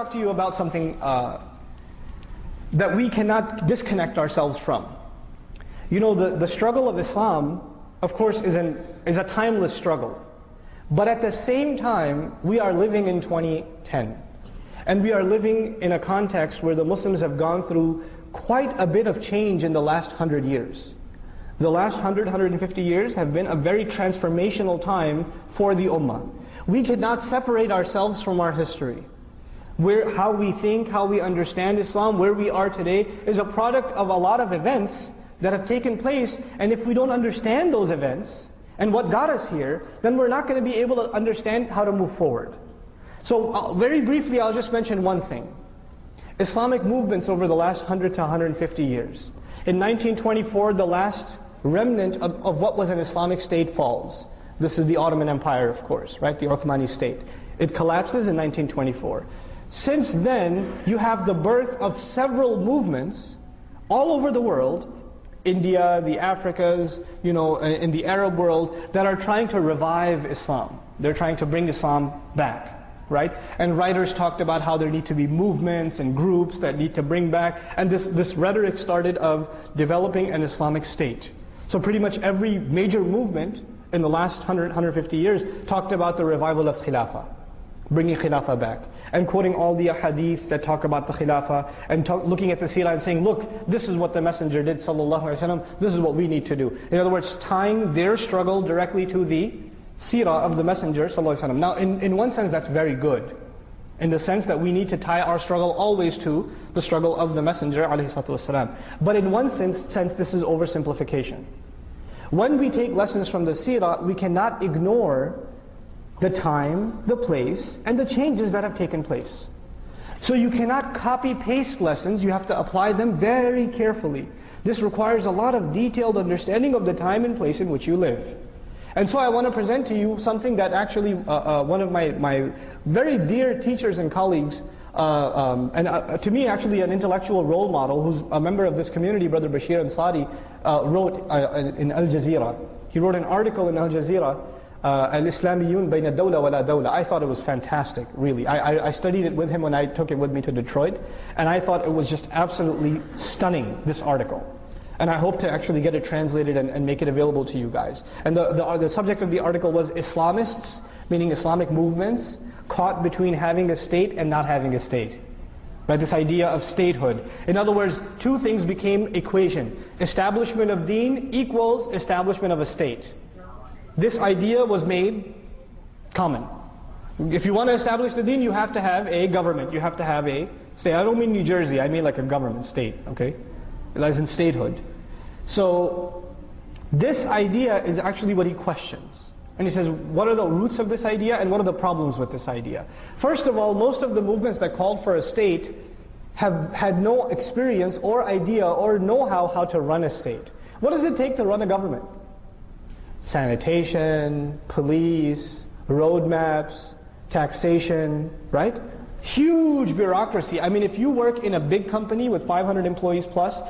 talk to you about something that we cannot disconnect ourselves from. You know, the struggle of Islam, of course, is a timeless struggle. But at the same time, we are living in 2010. And we are living in a context where the Muslims have gone through quite a bit of change in the last 100 years. The last 100, 150 years have been a very transformational time for the Ummah. We cannot separate ourselves from our history. How we think, how we understand Islam, where we are today, is a product of a lot of events that have taken place. And if we don't understand those events, and what got us here, then we're not going to be able to understand how to move forward. So very briefly, I'll just mention one thing. Islamic movements over the last 100 to 150 years. In 1924, the last remnant of what was an Islamic state falls. This is the Ottoman Empire, of course, right? The Ottomani state. It collapses in 1924. Since then, you have the birth of several movements all over the world, India, the Africas, you know, in the Arab world, that are trying to revive Islam. They're trying to bring Islam back, right? And writers talked about how there need to be movements and groups that need to bring back, and this rhetoric started of developing an Islamic state. So pretty much every major movement in the last 100, 150 years talked about the revival of Khilafah, bringing Khilafah back, and quoting all the hadith that talk about the Khilafah, and looking at the seerah and saying, look, this is what the Messenger did, sallallahu alaihi wasallam, this is what we need to do. In other words, tying their struggle directly to the seerah of the Messenger, sallallahu alaihi wasallam. Now, in one sense, that's very good, in the sense that we need to tie our struggle always to the struggle of the Messenger, alaihi salatu wasalam. But in one sense, this is oversimplification. When we take lessons from the seerah, we cannot ignore the time, the place, and the changes that have taken place. So you cannot copy-paste lessons, you have to apply them very carefully. This requires a lot of detailed understanding of the time and place in which you live. And so I want to present to you something that actually one of my very dear teachers and colleagues, and to me actually an intellectual role model, who's a member of this community, Brother Bashir Ansari, wrote in Al Jazeera. He wrote an article in Al Jazeera, Al-Islamiyun bayna dawla wa la dawla. I thought it was fantastic, really. I studied it with him when I took it with me to Detroit, and I thought it was just absolutely stunning, this article. And I hope to actually get it translated and make it available to you guys. And the subject of the article was Islamists, meaning Islamic movements, caught between having a state and not having a state. Right, this idea of statehood. In other words, two things became equation. Establishment of deen equals establishment of a state. This idea was made common. If you want to establish the deen, you have to have a government. You have to have a state. I don't mean New Jersey, I mean like a government state, okay? As in statehood. So this idea is actually what he questions. And he says, what are the roots of this idea and what are the problems with this idea? First of all, most of the movements that called for a state have had no experience or idea or know-how how to run a state. What does it take to run a government? Sanitation, police, roadmaps, taxation, right? Huge bureaucracy. I mean, if you work in a big company with 500 employees plus,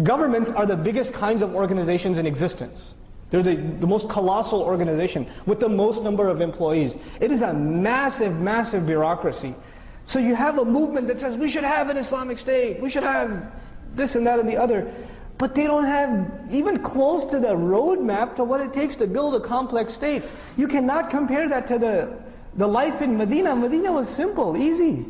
governments are the biggest kinds of organizations in existence. They're the most colossal organization with the most number of employees. It is a massive, massive bureaucracy. So you have a movement that says, we should have an Islamic state, we should have this and that and the other. But they don't have even close to the roadmap to what it takes to build a complex state. You cannot compare that to the life in Medina. Medina was simple, easy.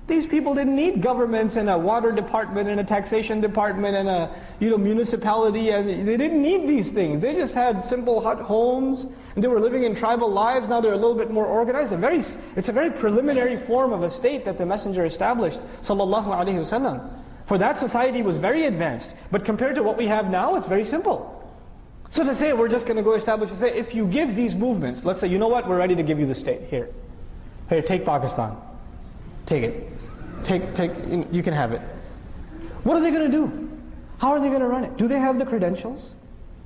These people didn't need governments and a water department and a taxation department and a municipality, and they didn't need these things. They just had simple hut homes, and they were living in tribal lives. Now they're a little bit more organized. It's a very preliminary form of a state that the Messenger established, sallallahu alaihi wasallam. For that society was very advanced, but compared to what we have now, it's very simple. So to say we're just going to go establish a state, if you give these movements, let's say, you know what, we're ready to give you the state, here, take Pakistan, take it. You can have it. What are they going to do? How are they going to run it? Do they have the credentials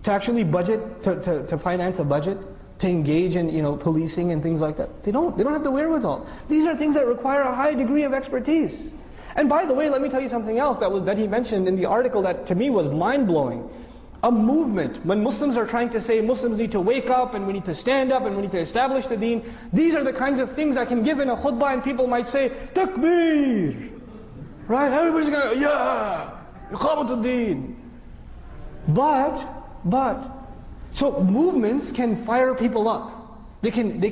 to actually budget, to finance a budget, to engage in policing and things like that? They don't have the wherewithal. These are things that require a high degree of expertise. And by the way, let me tell you something else that he mentioned in the article that to me was mind-blowing. a movement. When Muslims are trying to say Muslims need to wake up and we need to stand up and we need to establish the deen, these are the kinds of things I can give in a khutbah and people might say, Takbir! Right? Everybody's going to, yeah! Iqamatul deen! But, so movements can fire people up. They can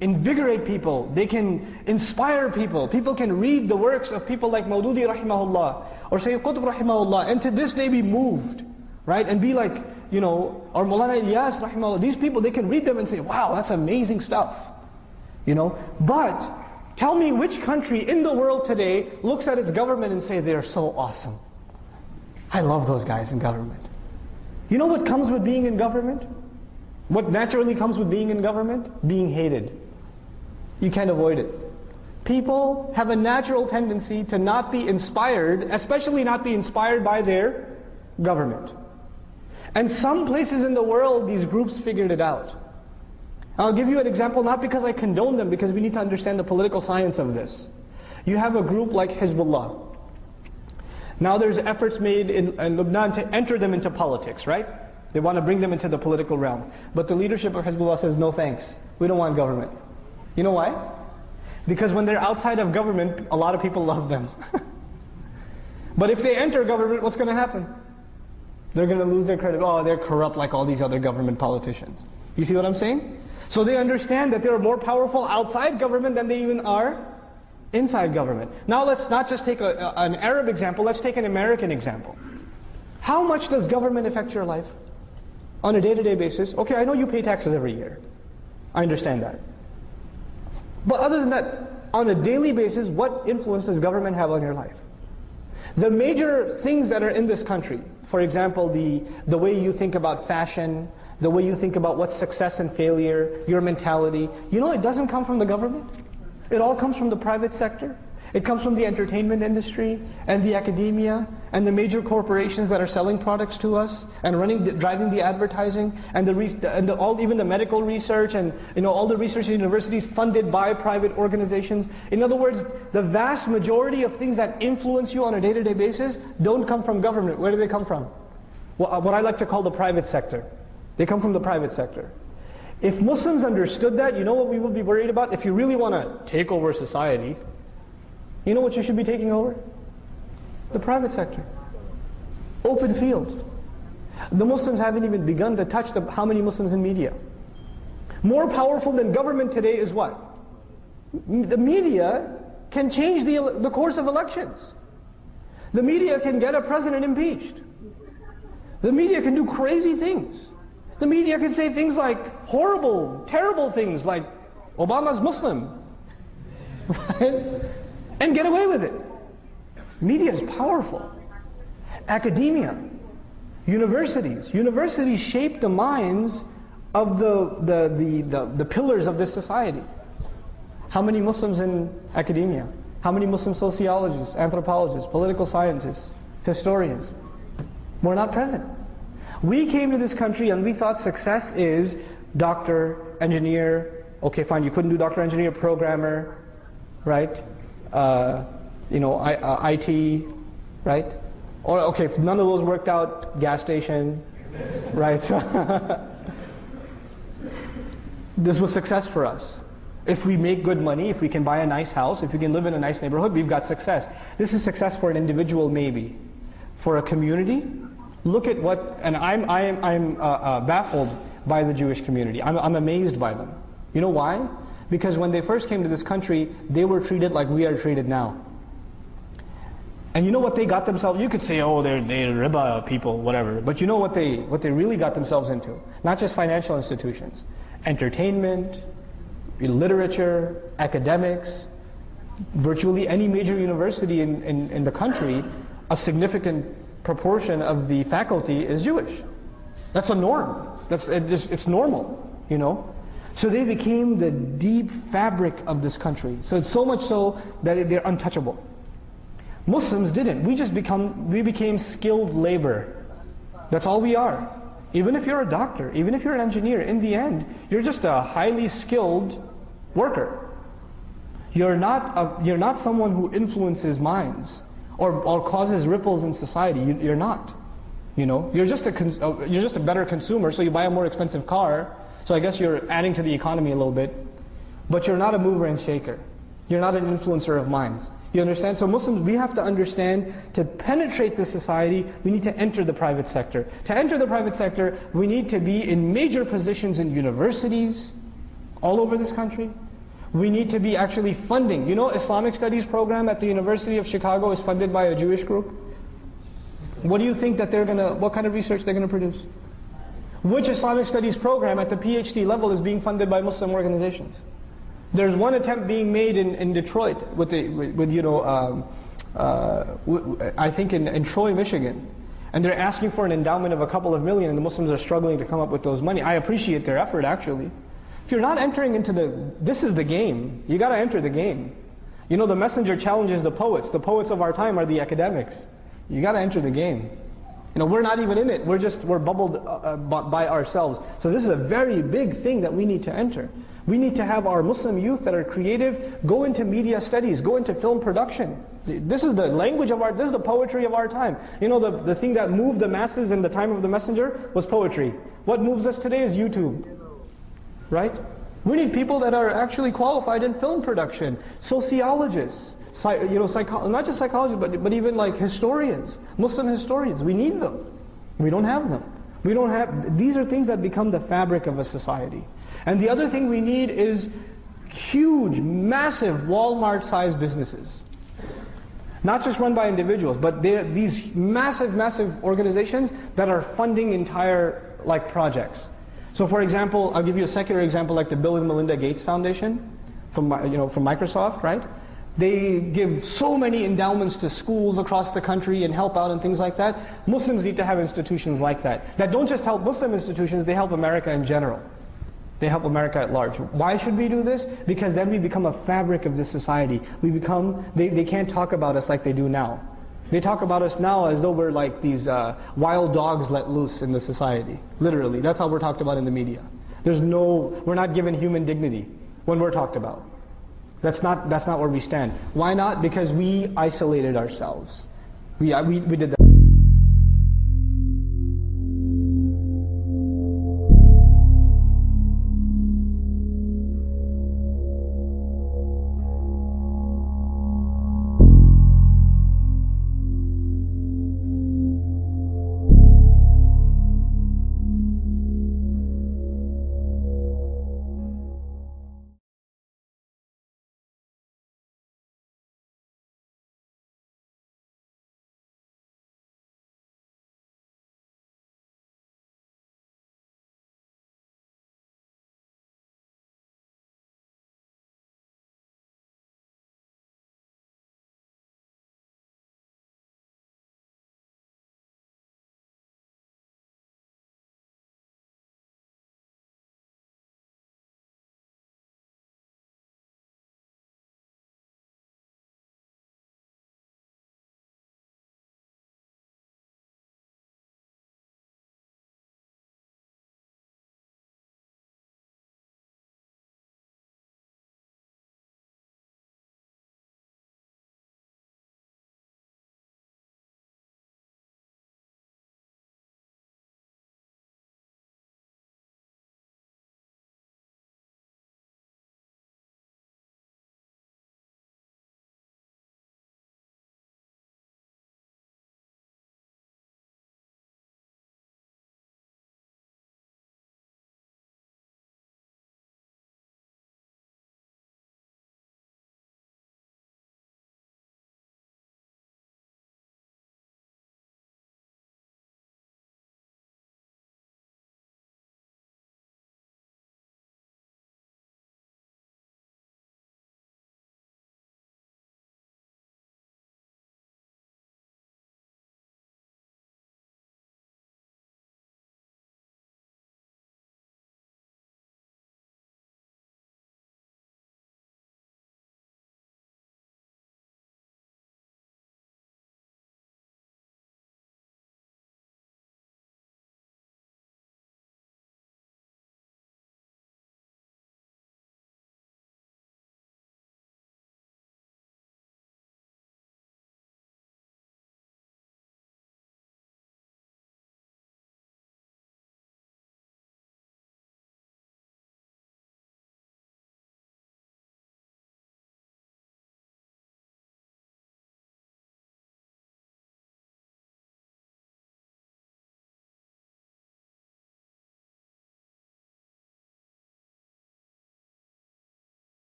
invigorate people. They can inspire people. People can read the works of people like Maududi rahimahullah or Sayyid Qutb rahimahullah and to this day be moved, right? And be like, or Maulana Ilyas rahimahullah. These people, they can read them and say, wow, that's amazing stuff. But tell me which country in the world today looks at its government and say, they're so awesome. I love those guys in government. You know what comes with being in government? What naturally comes with being in government? Being hated. You can't avoid it. People have a natural tendency to not be inspired, especially not be inspired by their government. And some places in the world, these groups figured it out. I'll give you an example, not because I condone them, because we need to understand the political science of this. You have a group like Hezbollah. Now there's efforts made in Lebanon to enter them into politics, right? They want to bring them into the political realm. But the leadership of Hezbollah says, no thanks, we don't want government. You know why? Because when they're outside of government, a lot of people love them. But if they enter government, what's going to happen? They're going to lose their credit. Oh, they're corrupt like all these other government politicians. You see what I'm saying? So they understand that they're more powerful outside government than they even are inside government. Now let's not just take an Arab example, let's take an American example. How much does government affect your life? On a day-to-day basis. Okay, I know you pay taxes every year. I understand that. But other than that, on a daily basis, what influence does government have on your life? The major things that are in this country, for example, the way you think about fashion, the way you think about what's success and failure, your mentality, it doesn't come from the government. It all comes from the private sector. It comes from the entertainment industry and the academia and the major corporations that are selling products to us and driving the advertising and even the medical research and all the research universities funded by private organizations. In other words, the vast majority of things that influence you on a day-to-day basis don't come from government. Where do they come from? Well, what I like to call the private sector. They come from the private sector. If Muslims understood that, you know what we would be worried about? If you really want to take over society, you know what you should be taking over? The private sector. Open field. The Muslims haven't even begun to touch how many Muslims in media. More powerful than government today is what? The media can change the course of elections. The media can get a president impeached. The media can do crazy things. The media can say things like horrible, terrible things like, Obama's Muslim. Right? And get away with it. Media is powerful. Academia, universities. Universities shape the minds of the pillars of this society. How many Muslims in academia? How many Muslim sociologists, anthropologists, political scientists, historians? We're not present. We came to this country and we thought success is doctor, engineer. Okay, fine, you couldn't do doctor, engineer, programmer, right? IT, right? Or okay, if none of those worked out, gas station, right? This was success for us. If we make good money, if we can buy a nice house, if we can live in a nice neighborhood, we've got success. This is success for an individual, maybe. For a community, look at what, and I'm baffled by the Jewish community. I'm amazed by them. You know why? Because when they first came to this country, they were treated like we are treated now. And you know what they got themselves, you could say, oh, they're riba people, whatever. But you know what they really got themselves into? Not just financial institutions. Entertainment, literature, academics, virtually any major university in the country, a significant proportion of the faculty is Jewish. That's a norm. It's normal, you know. So they became the deep fabric of this country. So it's so much so that they're untouchable. Muslims didn't. We became skilled labor. That's all we are. Even if you're a doctor, even if you're an engineer, in the end, you're just a highly skilled worker. You're not someone who influences minds or causes ripples in society. You're not. You know, you're just a better consumer, so you buy a more expensive car. So I guess you're adding to the economy a little bit, but you're not a mover and shaker. You're not an influencer of minds. You understand? So Muslims, we have to understand, to penetrate this society, we need to enter the private sector. To enter the private sector, we need to be in major positions in universities all over this country. We need to be actually funding. You know, Islamic Studies program at the University of Chicago is funded by a Jewish group. What do you think that what kind of research they're going to produce? Which Islamic Studies program at the PhD level is being funded by Muslim organizations? There's one attempt being made in Detroit I think in Troy, Michigan. And they're asking for an endowment of a couple of million, and the Muslims are struggling to come up with those money. I appreciate their effort, actually. If you're not entering into this is the game. You got to enter the game. You know, the messenger challenges the poets. The poets of our time are the academics. You got to enter the game. You know, we're not even in it. We're bubbled by ourselves. So this is a very big thing that we need to enter. We need to have our Muslim youth that are creative go into media studies, go into film production. This is the language of this is the poetry of our time. You know, the thing that moved the masses in the time of the messenger was poetry. What moves us today is YouTube. Right? We need people that are actually qualified in film production, sociologists, not just psychologists, but even like historians, Muslim historians. We need them. We don't have them. These are things that become the fabric of a society. And the other thing we need is huge, massive Walmart-sized businesses. Not just run by individuals, but they're these massive, massive organizations that are funding entire projects. So for example, I'll give you a secular example, like the Bill and Melinda Gates Foundation from Microsoft, right? They give so many endowments to schools across the country and help out and things like that. Muslims need to have institutions like that. That don't just help Muslim institutions, they help America in general. They help America at large. Why should we do this? Because then we become a fabric of this society. They can't talk about us like they do now. They talk about us now as though we're like these wild dogs let loose in the society. Literally, that's how we're talked about in the media. We're not given human dignity when we're talked about. That's not where we stand. Why not? Because we isolated ourselves. We did that.